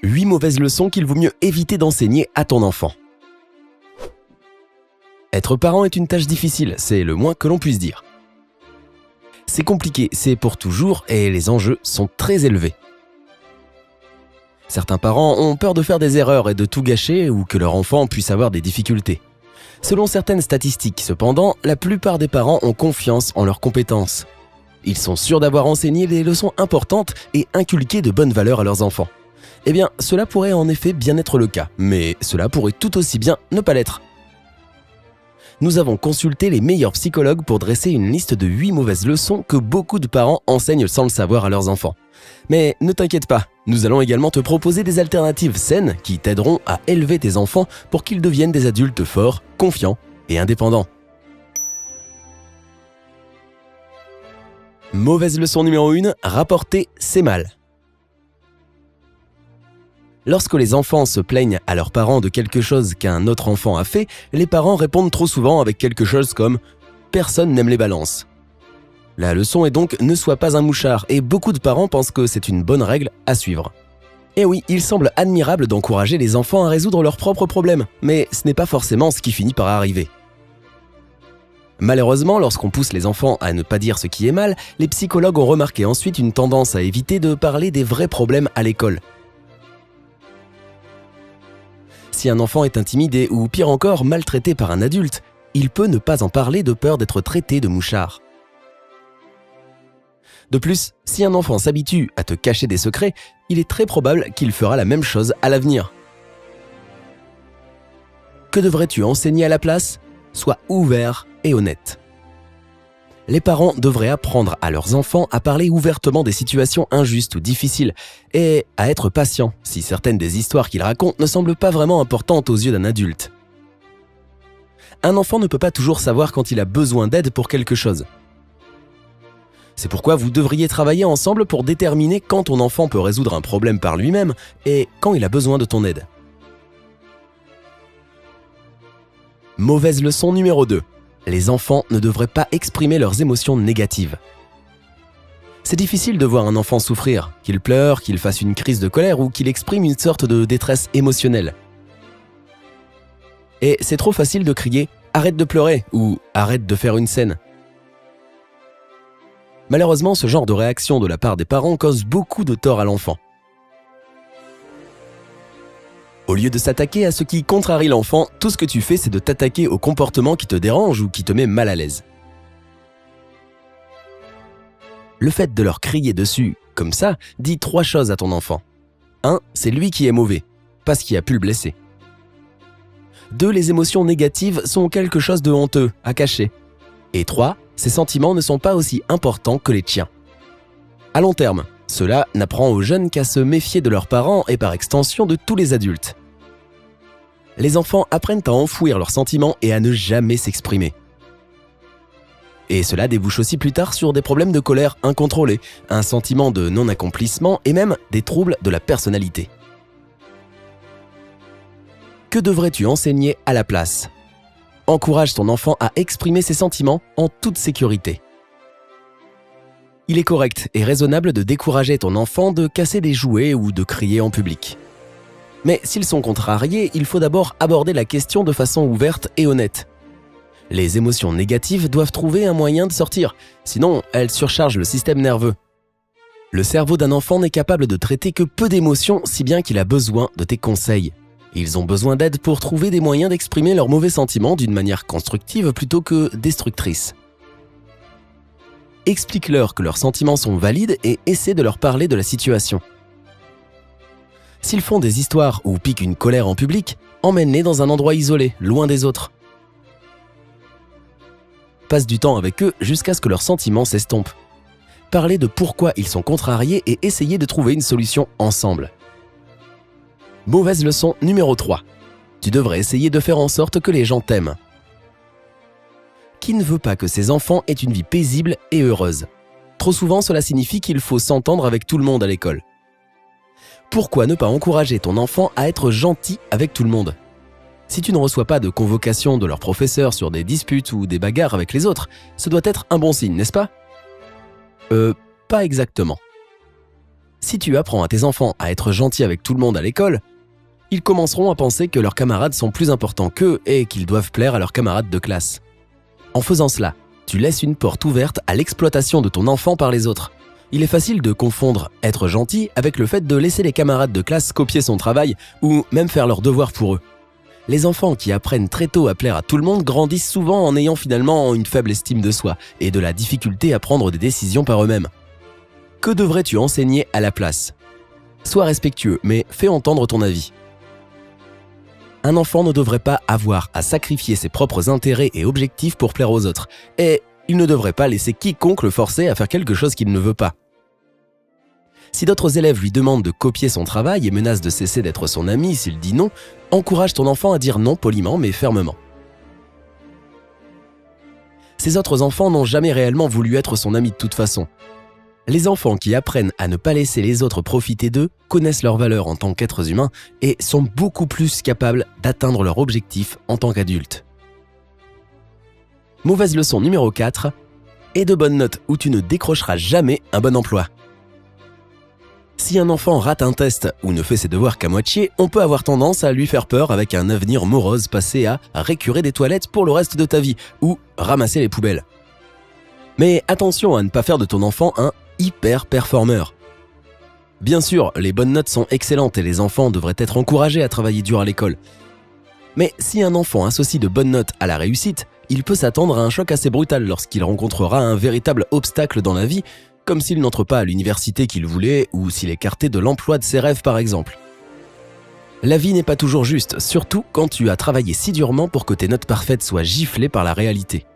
8 mauvaises leçons qu'il vaut mieux éviter d'enseigner à ton enfant. Être parent est une tâche difficile, c'est le moins que l'on puisse dire. C'est compliqué, c'est pour toujours et les enjeux sont très élevés. Certains parents ont peur de faire des erreurs et de tout gâcher ou que leur enfant puisse avoir des difficultés. Selon certaines statistiques, cependant, la plupart des parents ont confiance en leurs compétences. Ils sont sûrs d'avoir enseigné des leçons importantes et inculqué de bonnes valeurs à leurs enfants. Eh bien, cela pourrait en effet bien être le cas, mais cela pourrait tout aussi bien ne pas l'être. Nous avons consulté les meilleurs psychologues pour dresser une liste de 8 mauvaises leçons que beaucoup de parents enseignent sans le savoir à leurs enfants. Mais ne t'inquiète pas, nous allons également te proposer des alternatives saines qui t'aideront à élever tes enfants pour qu'ils deviennent des adultes forts, confiants et indépendants. Mauvaise leçon numéro 1, rapporter c'est mal. Lorsque les enfants se plaignent à leurs parents de quelque chose qu'un autre enfant a fait, les parents répondent trop souvent avec quelque chose comme « personne n'aime les balances ». La leçon est donc « ne sois pas un mouchard » et beaucoup de parents pensent que c'est une bonne règle à suivre. Et oui, il semble admirable d'encourager les enfants à résoudre leurs propres problèmes, mais ce n'est pas forcément ce qui finit par arriver. Malheureusement, lorsqu'on pousse les enfants à ne pas dire ce qui est mal, les psychologues ont remarqué ensuite une tendance à éviter de parler des vrais problèmes à l'école. Si un enfant est intimidé ou pire encore maltraité par un adulte, il peut ne pas en parler de peur d'être traité de mouchard. De plus, si un enfant s'habitue à te cacher des secrets, il est très probable qu'il fera la même chose à l'avenir. Que devrais-tu enseigner à la place ? Sois ouvert et honnête. Les parents devraient apprendre à leurs enfants à parler ouvertement des situations injustes ou difficiles et à être patients si certaines des histoires qu'ils racontent ne semblent pas vraiment importantes aux yeux d'un adulte. Un enfant ne peut pas toujours savoir quand il a besoin d'aide pour quelque chose. C'est pourquoi vous devriez travailler ensemble pour déterminer quand ton enfant peut résoudre un problème par lui-même et quand il a besoin de ton aide. Mauvaise leçon numéro 2. Les enfants ne devraient pas exprimer leurs émotions négatives. C'est difficile de voir un enfant souffrir, qu'il pleure, qu'il fasse une crise de colère ou qu'il exprime une sorte de détresse émotionnelle. Et c'est trop facile de crier « arrête de pleurer » ou « arrête de faire une scène ». Malheureusement, ce genre de réaction de la part des parents cause beaucoup de tort à l'enfant. Au lieu de s'attaquer à ce qui contrarie l'enfant, tout ce que tu fais, c'est de t'attaquer au comportement qui te dérange ou qui te met mal à l'aise. Le fait de leur crier dessus, comme ça, dit 3 choses à ton enfant. 1. C'est lui qui est mauvais, pas ce qui a pu le blesser. 2. Les émotions négatives sont quelque chose de honteux, à cacher. Et 3. Ces sentiments ne sont pas aussi importants que les tiens. À long terme, cela n'apprend aux jeunes qu'à se méfier de leurs parents et par extension de tous les adultes. Les enfants apprennent à enfouir leurs sentiments et à ne jamais s'exprimer. Et cela débouche aussi plus tard sur des problèmes de colère incontrôlés, un sentiment de non-accomplissement et même des troubles de la personnalité. Que devrais-tu enseigner à la place ? Encourage ton enfant à exprimer ses sentiments en toute sécurité. Il est correct et raisonnable de décourager ton enfant de casser des jouets ou de crier en public. Mais s'ils sont contrariés, il faut d'abord aborder la question de façon ouverte et honnête. Les émotions négatives doivent trouver un moyen de sortir, sinon elles surchargent le système nerveux. Le cerveau d'un enfant n'est capable de traiter que peu d'émotions, si bien qu'il a besoin de tes conseils. Ils ont besoin d'aide pour trouver des moyens d'exprimer leurs mauvais sentiments d'une manière constructive plutôt que destructrice. Explique-leur que leurs sentiments sont valides et essaie de leur parler de la situation. S'ils font des histoires ou piquent une colère en public, emmène-les dans un endroit isolé, loin des autres. Passe du temps avec eux jusqu'à ce que leurs sentiments s'estompent. Parlez de pourquoi ils sont contrariés et essayez de trouver une solution ensemble. Mauvaise leçon numéro 3. Tu devrais essayer de faire en sorte que les gens t'aiment. Qui ne veut pas que ses enfants aient une vie paisible et heureuse ? Trop souvent, cela signifie qu'il faut s'entendre avec tout le monde à l'école. Pourquoi ne pas encourager ton enfant à être gentil avec tout le monde ? Si tu ne reçois pas de convocation de leur professeur sur des disputes ou des bagarres avec les autres, ce doit être un bon signe, n'est-ce pas ? Pas exactement. Si tu apprends à tes enfants à être gentils avec tout le monde à l'école, ils commenceront à penser que leurs camarades sont plus importants qu'eux et qu'ils doivent plaire à leurs camarades de classe. En faisant cela, tu laisses une porte ouverte à l'exploitation de ton enfant par les autres. Il est facile de confondre être gentil avec le fait de laisser les camarades de classe copier son travail ou même faire leurs devoirs pour eux. Les enfants qui apprennent très tôt à plaire à tout le monde grandissent souvent en ayant finalement une faible estime de soi et de la difficulté à prendre des décisions par eux-mêmes. Que devrais-tu enseigner à la place? Sois respectueux, mais fais entendre ton avis. Un enfant ne devrait pas avoir à sacrifier ses propres intérêts et objectifs pour plaire aux autres, et il ne devrait pas laisser quiconque le forcer à faire quelque chose qu'il ne veut pas. Si d'autres élèves lui demandent de copier son travail et menacent de cesser d'être son ami s'il dit non, encourage ton enfant à dire non poliment mais fermement. Ces autres enfants n'ont jamais réellement voulu être son ami de toute façon. Les enfants qui apprennent à ne pas laisser les autres profiter d'eux connaissent leur valeur en tant qu'êtres humains et sont beaucoup plus capables d'atteindre leur objectif en tant qu'adultes. Mauvaise leçon numéro 4. Aie de bonnes notes ou tu ne décrocheras jamais un bon emploi. Si un enfant rate un test ou ne fait ses devoirs qu'à moitié, on peut avoir tendance à lui faire peur avec un avenir morose passé à récurer des toilettes pour le reste de ta vie ou ramasser les poubelles. Mais attention à ne pas faire de ton enfant un hyper performeur. Bien sûr, les bonnes notes sont excellentes et les enfants devraient être encouragés à travailler dur à l'école. Mais si un enfant associe de bonnes notes à la réussite, il peut s'attendre à un choc assez brutal lorsqu'il rencontrera un véritable obstacle dans la vie, comme s'il n'entre pas à l'université qu'il voulait ou s'il est écarté de l'emploi de ses rêves par exemple. La vie n'est pas toujours juste, surtout quand tu as travaillé si durement pour que tes notes parfaites soient giflées par la réalité.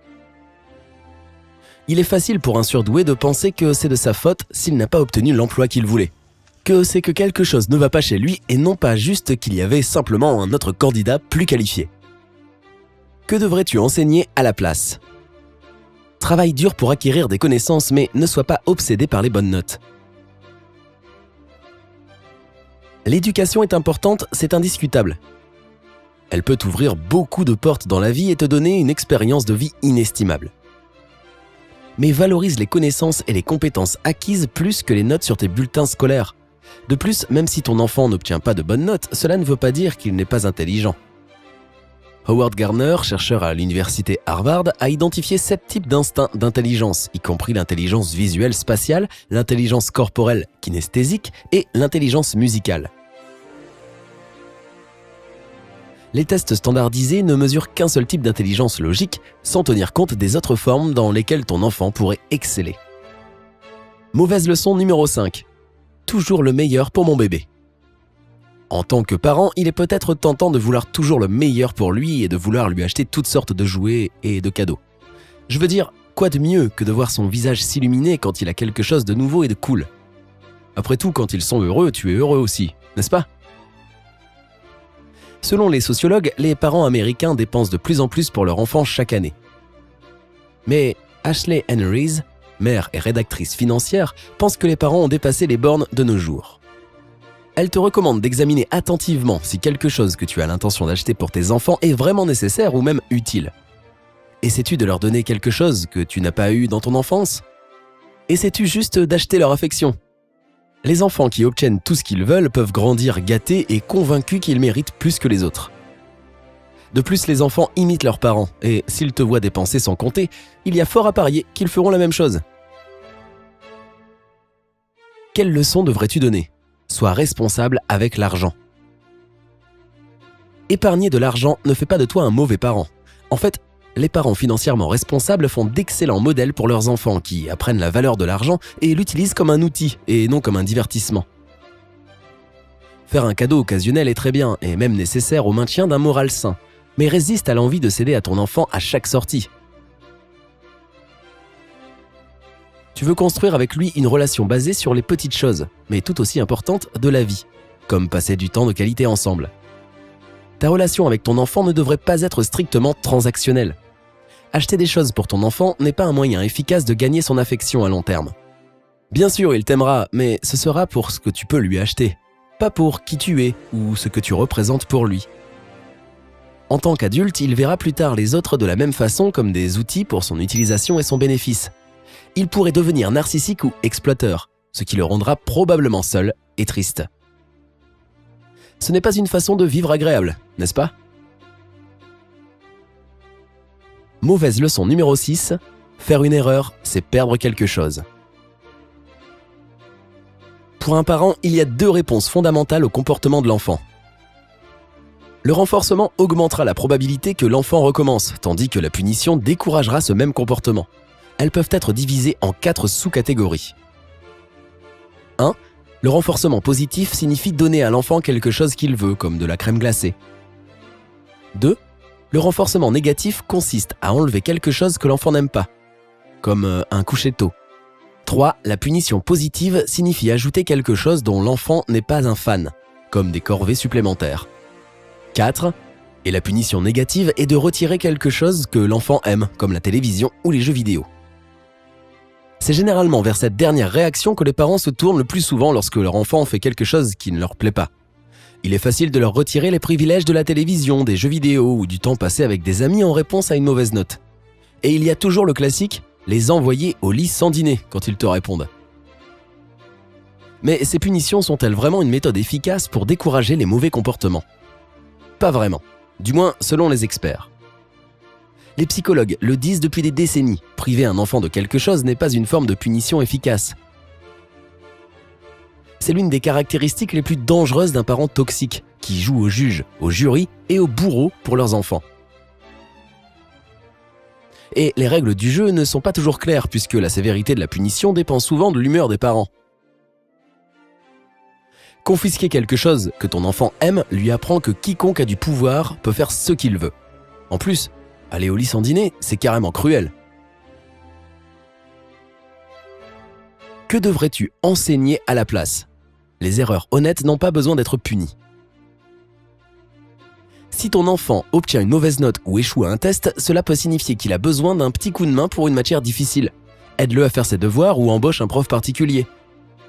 Il est facile pour un surdoué de penser que c'est de sa faute s'il n'a pas obtenu l'emploi qu'il voulait, que c'est que quelque chose ne va pas chez lui et non pas juste qu'il y avait simplement un autre candidat plus qualifié. Que devrais-tu enseigner à la place ? Travaille dur pour acquérir des connaissances, mais ne sois pas obsédé par les bonnes notes. L'éducation est importante, c'est indiscutable. Elle peut t'ouvrir beaucoup de portes dans la vie et te donner une expérience de vie inestimable. Mais valorise les connaissances et les compétences acquises plus que les notes sur tes bulletins scolaires. De plus, même si ton enfant n'obtient pas de bonnes notes, cela ne veut pas dire qu'il n'est pas intelligent. Howard Gardner, chercheur à l'université Harvard, a identifié 7 types d'instincts d'intelligence, y compris l'intelligence visuelle spatiale, l'intelligence corporelle kinesthésique et l'intelligence musicale. Les tests standardisés ne mesurent qu'un seul type d'intelligence logique, sans tenir compte des autres formes dans lesquelles ton enfant pourrait exceller. Mauvaise leçon numéro 5. Toujours le meilleur pour mon bébé. En tant que parent, il est peut-être tentant de vouloir toujours le meilleur pour lui et de vouloir lui acheter toutes sortes de jouets et de cadeaux. Je veux dire, quoi de mieux que de voir son visage s'illuminer quand il a quelque chose de nouveau et de cool? Après tout, quand ils sont heureux, tu es heureux aussi, n'est-ce pas? Selon les sociologues, les parents américains dépensent de plus en plus pour leur enfant chaque année. Mais Ashley Henrys, mère et rédactrice financière, pense que les parents ont dépassé les bornes de nos jours. Elle te recommande d'examiner attentivement si quelque chose que tu as l'intention d'acheter pour tes enfants est vraiment nécessaire ou même utile. Essaies-tu de leur donner quelque chose que tu n'as pas eu dans ton enfance? Essaies-tu juste d'acheter leur affection? Les enfants qui obtiennent tout ce qu'ils veulent peuvent grandir gâtés et convaincus qu'ils méritent plus que les autres. De plus, les enfants imitent leurs parents et s'ils te voient dépenser sans compter, il y a fort à parier qu'ils feront la même chose. Quelle leçon devrais-tu donner? Sois responsable avec l'argent. Épargner de l'argent ne fait pas de toi un mauvais parent. En fait, les parents financièrement responsables font d'excellents modèles pour leurs enfants qui apprennent la valeur de l'argent et l'utilisent comme un outil et non comme un divertissement. Faire un cadeau occasionnel est très bien et même nécessaire au maintien d'un moral sain, mais résiste à l'envie de céder à ton enfant à chaque sortie. Tu veux construire avec lui une relation basée sur les petites choses, mais tout aussi importantes de la vie, comme passer du temps de qualité ensemble. Ta relation avec ton enfant ne devrait pas être strictement transactionnelle. Acheter des choses pour ton enfant n'est pas un moyen efficace de gagner son affection à long terme. Bien sûr, il t'aimera, mais ce sera pour ce que tu peux lui acheter, pas pour qui tu es ou ce que tu représentes pour lui. En tant qu'adulte, il verra plus tard les autres de la même façon comme des outils pour son utilisation et son bénéfice. Il pourrait devenir narcissique ou exploiteur, ce qui le rendra probablement seul et triste. Ce n'est pas une façon de vivre agréable, n'est-ce pas? Mauvaise leçon numéro 6, faire une erreur, c'est perdre quelque chose. Pour un parent, il y a 2 réponses fondamentales au comportement de l'enfant. Le renforcement augmentera la probabilité que l'enfant recommence, tandis que la punition découragera ce même comportement. Elles peuvent être divisées en 4 sous-catégories. 1. Le renforcement positif signifie donner à l'enfant quelque chose qu'il veut, comme de la crème glacée. 2. Le renforcement négatif consiste à enlever quelque chose que l'enfant n'aime pas, comme un coucher tôt. 3. La punition positive signifie ajouter quelque chose dont l'enfant n'est pas un fan, comme des corvées supplémentaires. 4. Et la punition négative est de retirer quelque chose que l'enfant aime, comme la télévision ou les jeux vidéo. C'est généralement vers cette dernière réaction que les parents se tournent le plus souvent lorsque leur enfant fait quelque chose qui ne leur plaît pas. Il est facile de leur retirer les privilèges de la télévision, des jeux vidéo ou du temps passé avec des amis en réponse à une mauvaise note. Et il y a toujours le classique, les envoyer au lit sans dîner quand ils te répondent. Mais ces punitions sont-elles vraiment une méthode efficace pour décourager les mauvais comportements? Pas vraiment, du moins selon les experts. Les psychologues le disent depuis des décennies, priver un enfant de quelque chose n'est pas une forme de punition efficace. C'est l'une des caractéristiques les plus dangereuses d'un parent toxique, qui joue au juge, au jury et au bourreau pour leurs enfants. Et les règles du jeu ne sont pas toujours claires puisque la sévérité de la punition dépend souvent de l'humeur des parents. Confisquer quelque chose que ton enfant aime lui apprend que quiconque a du pouvoir peut faire ce qu'il veut. En plus, aller au lit sans dîner, c'est carrément cruel. Que devrais-tu enseigner à la place? Les erreurs honnêtes n'ont pas besoin d'être punies. Si ton enfant obtient une mauvaise note ou échoue à un test, cela peut signifier qu'il a besoin d'un petit coup de main pour une matière difficile. Aide-le à faire ses devoirs ou embauche un prof particulier.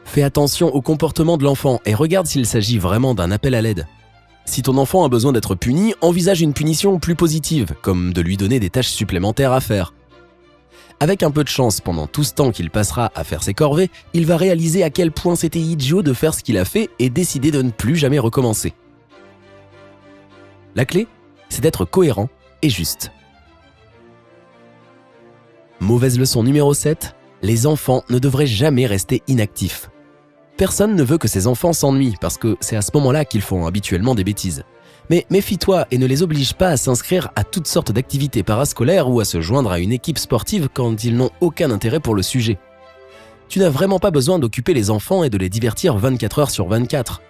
Fais attention au comportement de l'enfant et regarde s'il s'agit vraiment d'un appel à l'aide. Si ton enfant a besoin d'être puni, envisage une punition plus positive, comme de lui donner des tâches supplémentaires à faire. Avec un peu de chance, pendant tout ce temps qu'il passera à faire ses corvées, il va réaliser à quel point c'était idiot de faire ce qu'il a fait et décider de ne plus jamais recommencer. La clé, c'est d'être cohérent et juste. Mauvaise leçon numéro 7, les enfants ne devraient jamais rester inactifs. Personne ne veut que ses enfants s'ennuient parce que c'est à ce moment-là qu'ils font habituellement des bêtises. Mais méfie-toi et ne les oblige pas à s'inscrire à toutes sortes d'activités parascolaires ou à se joindre à une équipe sportive quand ils n'ont aucun intérêt pour le sujet. Tu n'as vraiment pas besoin d'occuper les enfants et de les divertir 24 heures sur 24.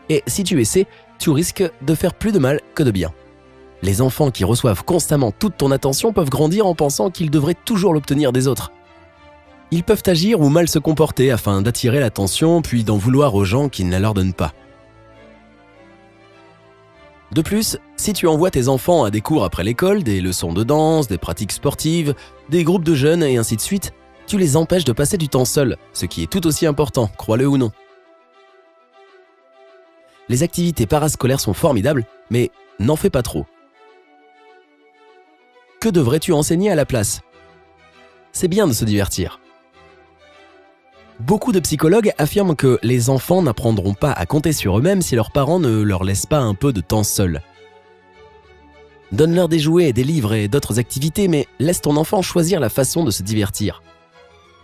Et si tu essaies, tu risques de faire plus de mal que de bien. Les enfants qui reçoivent constamment toute ton attention peuvent grandir en pensant qu'ils devraient toujours l'obtenir des autres. Ils peuvent agir ou mal se comporter afin d'attirer l'attention puis d'en vouloir aux gens qui ne la leur donnent pas. De plus, si tu envoies tes enfants à des cours après l'école, des leçons de danse, des pratiques sportives, des groupes de jeunes et ainsi de suite, tu les empêches de passer du temps seuls, ce qui est tout aussi important, crois-le ou non. Les activités parascolaires sont formidables, mais n'en fais pas trop. Que devrais-tu enseigner à la place? C'est bien de se divertir. Beaucoup de psychologues affirment que les enfants n'apprendront pas à compter sur eux-mêmes si leurs parents ne leur laissent pas un peu de temps seuls. Donne-leur des jouets, des livres et d'autres activités, mais laisse ton enfant choisir la façon de se divertir.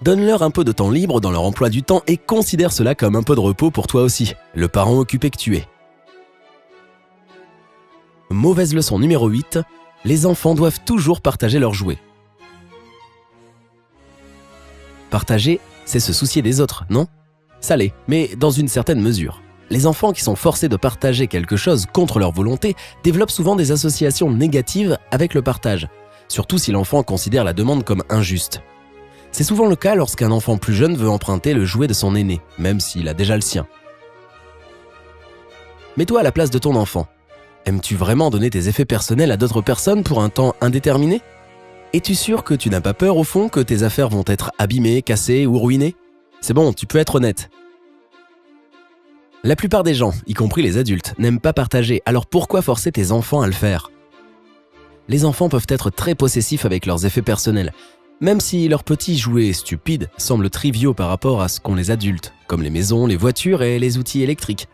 Donne-leur un peu de temps libre dans leur emploi du temps et considère cela comme un peu de repos pour toi aussi, le parent occupé que tu es. Mauvaise leçon numéro 8, les enfants doivent toujours partager leurs jouets. Partager, c'est se soucier des autres, non? Ça l'est, mais dans une certaine mesure. Les enfants qui sont forcés de partager quelque chose contre leur volonté développent souvent des associations négatives avec le partage, surtout si l'enfant considère la demande comme injuste. C'est souvent le cas lorsqu'un enfant plus jeune veut emprunter le jouet de son aîné, même s'il a déjà le sien. Mets-toi à la place de ton enfant. Aimes-tu vraiment donner tes effets personnels à d'autres personnes pour un temps indéterminé? Es-tu sûr que tu n'as pas peur au fond que tes affaires vont être abîmées, cassées ou ruinées? C'est bon, tu peux être honnête. La plupart des gens, y compris les adultes, n'aiment pas partager, alors pourquoi forcer tes enfants à le faire? Les enfants peuvent être très possessifs avec leurs effets personnels. Même si leurs petits jouets stupides semblent triviaux par rapport à ce qu'ont les adultes, comme les maisons, les voitures et les outils électriques.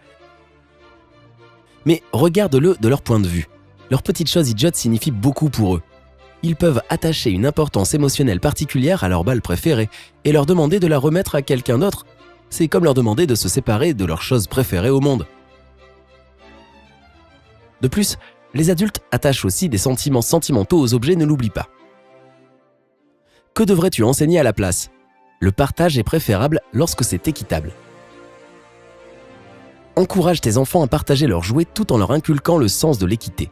Mais regarde-le de leur point de vue. Leurs petites choses idiotes signifient beaucoup pour eux. Ils peuvent attacher une importance émotionnelle particulière à leur balle préférée et leur demander de la remettre à quelqu'un d'autre. C'est comme leur demander de se séparer de leur chose préférée au monde. De plus, les adultes attachent aussi des sentiments sentimentaux aux objets, ne l'oublie pas. Que devrais-tu enseigner à la place? Le partage est préférable lorsque c'est équitable. Encourage tes enfants à partager leurs jouets tout en leur inculquant le sens de l'équité.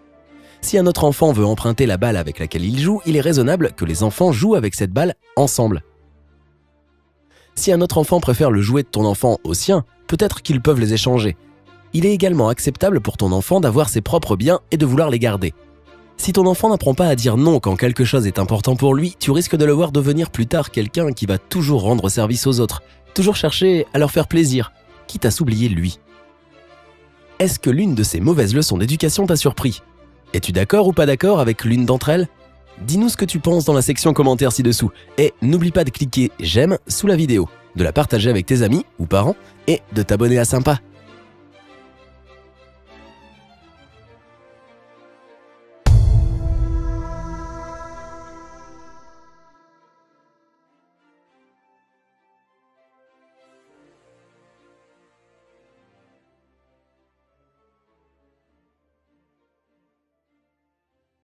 Si un autre enfant veut emprunter la balle avec laquelle il joue, il est raisonnable que les enfants jouent avec cette balle ensemble. Si un autre enfant préfère le jouet de ton enfant au sien, peut-être qu'ils peuvent les échanger. Il est également acceptable pour ton enfant d'avoir ses propres biens et de vouloir les garder. Si ton enfant n'apprend pas à dire non quand quelque chose est important pour lui, tu risques de le voir devenir plus tard quelqu'un qui va toujours rendre service aux autres, toujours chercher à leur faire plaisir, quitte à s'oublier lui. Est-ce que l'une de ces mauvaises leçons d'éducation t'a surpris? Es-tu d'accord ou pas d'accord avec l'une d'entre elles? Dis-nous ce que tu penses dans la section commentaires ci-dessous. Et n'oublie pas de cliquer j'aime sous la vidéo, de la partager avec tes amis ou parents et de t'abonner à Sympa.